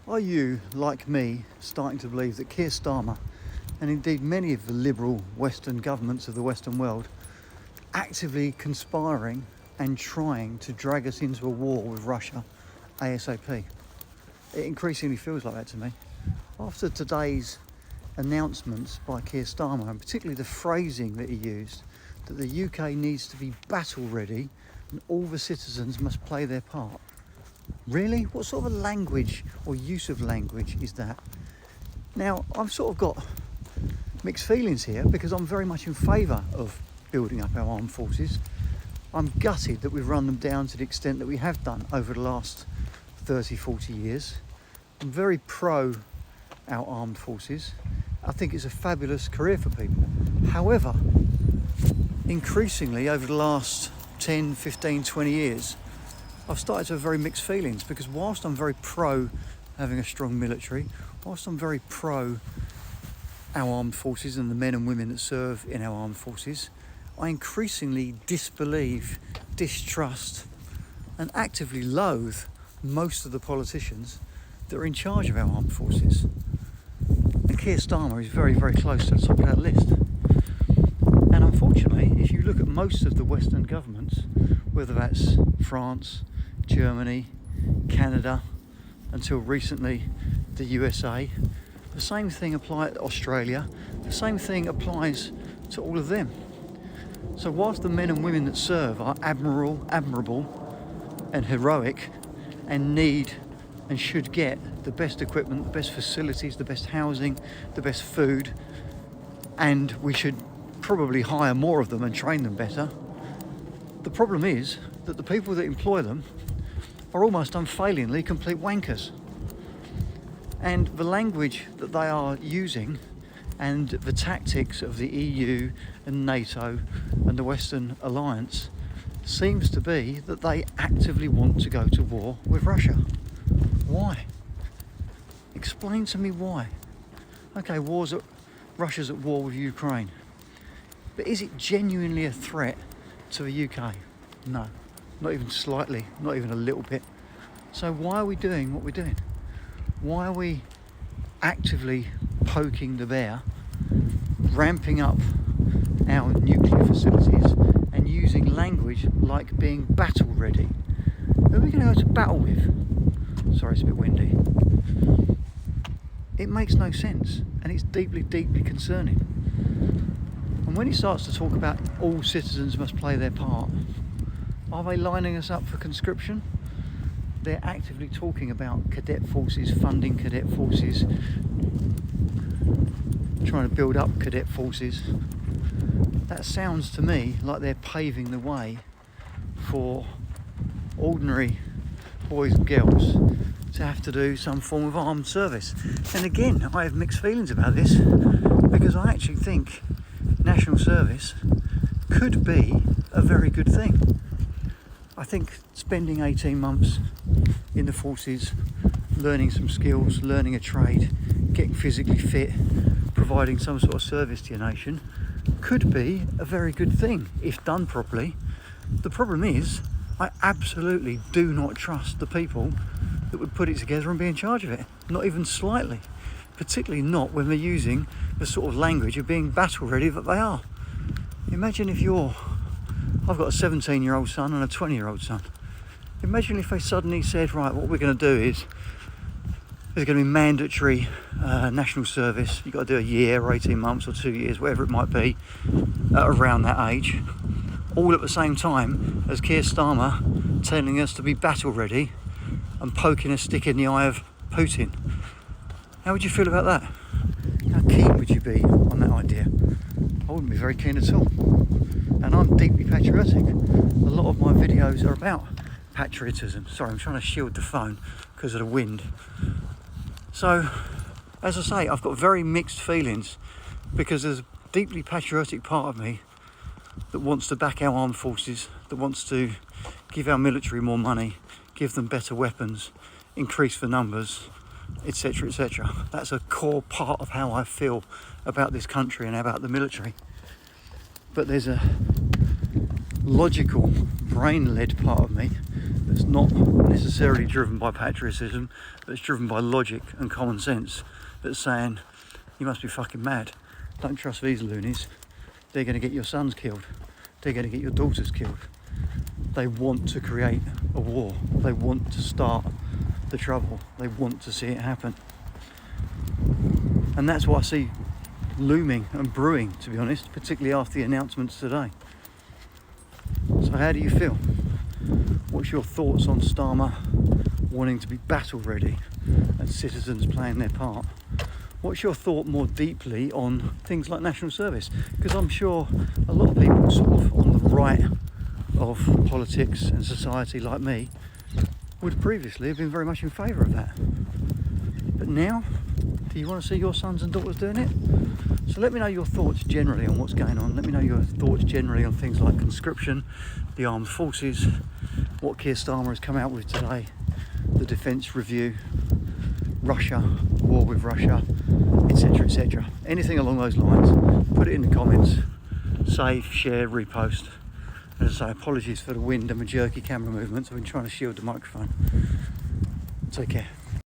Are you, like me, starting to believe that Keir Starmer, and indeed many of the liberal Western governments of the Western world, actively conspiring and trying to drag us into a war with Russia ASAP? It increasingly feels like that to me. After today's announcements by Keir Starmer, and particularly the phrasing that he used, that the UK needs to be battle ready and all the citizens must play their part. Really? What sort of a language or use of language is that? Now, I've sort of got mixed feelings here because I'm very much in favour of building up our armed forces. I'm gutted that we've run them down to the extent that we have done over the last 30, 40 years. I'm very pro our armed forces. I think it's a fabulous career for people. However, increasingly over the last 10, 15, 20 years, I've started to have very mixed feelings because whilst I'm very pro having a strong military, whilst I'm very pro our armed forces and the men and women that serve in our armed forces, I increasingly disbelieve, distrust and actively loathe most of the politicians that are in charge of our armed forces. And Keir Starmer is very, very close to the top of that list. And unfortunately, if you look at most of the Western governments, whether that's France, Germany, Canada, until recently the USA, the same thing applies to Australia, the same thing applies to all of them. So whilst the men and women that serve are admirable and heroic and need and should get the best equipment, the best facilities, the best housing, the best food, and we should probably hire more of them and train them better, the problem is that the people that employ them are almost unfailingly complete wankers. And the language that they are using and the tactics of the EU and NATO and the Western Alliance seems to be that they actively want to go to war with Russia. Why? Explain to me why. Okay, Russia's at war with Ukraine. But is it genuinely a threat to the UK? No, not even slightly, not even a little bit. So why are we doing what we're doing? Why are we actively poking the bear, ramping up our nuclear facilities and using language like being battle ready? Who are we going to go to battle with? Sorry, it's a bit windy. It makes no sense and it's deeply, deeply concerning. And when he starts to talk about all citizens must play their part, are they lining us up for conscription? They're actively talking about cadet forces, funding cadet forces, trying to build up cadet forces. That sounds to me like they're paving the way for ordinary boys and girls to have to do some form of armed service. And again, I have mixed feelings about this because I actually think national service could be a very good thing. I think spending 18 months in the forces, learning some skills, learning a trade, getting physically fit, providing some sort of service to your nation could be a very good thing if done properly. The problem is, I absolutely do not trust the people that would put it together and be in charge of it, not even slightly, particularly not when they're using the sort of language of being battle ready that they are. Imagine if I've got a 17-year-old son and a 20-year-old son. Imagine if they suddenly said, right, what we're going to do is there's going to be mandatory national service. You've got to do a year or 18 months or 2 years, whatever it might be, around that age, all at the same time as Keir Starmer telling us to be battle ready and poking a stick in the eye of Putin. How would you feel about that? How keen would you be on that idea? I wouldn't be very keen at all. And I'm deeply patriotic. A lot of my videos are about patriotism. Sorry, I'm trying to shield the phone because of the wind. So, as I say, I've got very mixed feelings because there's a deeply patriotic part of me that wants to back our armed forces, that wants to give our military more money, give them better weapons, increase the numbers, etc., etc. That's a core part of how I feel about this country and about the military. But there's a logical, brain-led part of me that that's not necessarily driven by patriotism, but it's driven by logic and common sense, that's saying, you must be fucking mad. Don't trust these loonies. They're going to get your sons killed. They're going to get your daughters killed. They want to create a war. They want to start the trouble. They want to see it happen. And that's what I see looming and brewing, to be honest, particularly after the announcements today. So how do you feel? What's your thoughts on Starmer wanting to be battle ready and citizens playing their part? What's your thought more deeply on things like national service? Because I'm sure a lot of people sort of on the right of politics and society like me would previously have been very much in favour of that. But now, do you want to see your sons and daughters doing it? So let me know your thoughts generally on what's going on. Let me know your thoughts generally on things like conscription, the armed forces, what Keir Starmer has come out with today, the defence review, Russia, war with Russia, etc, etc. Anything along those lines, put it in the comments. Save, share, repost. As I say, apologies for the wind and my jerky camera movements. I've been trying to shield the microphone. Take care.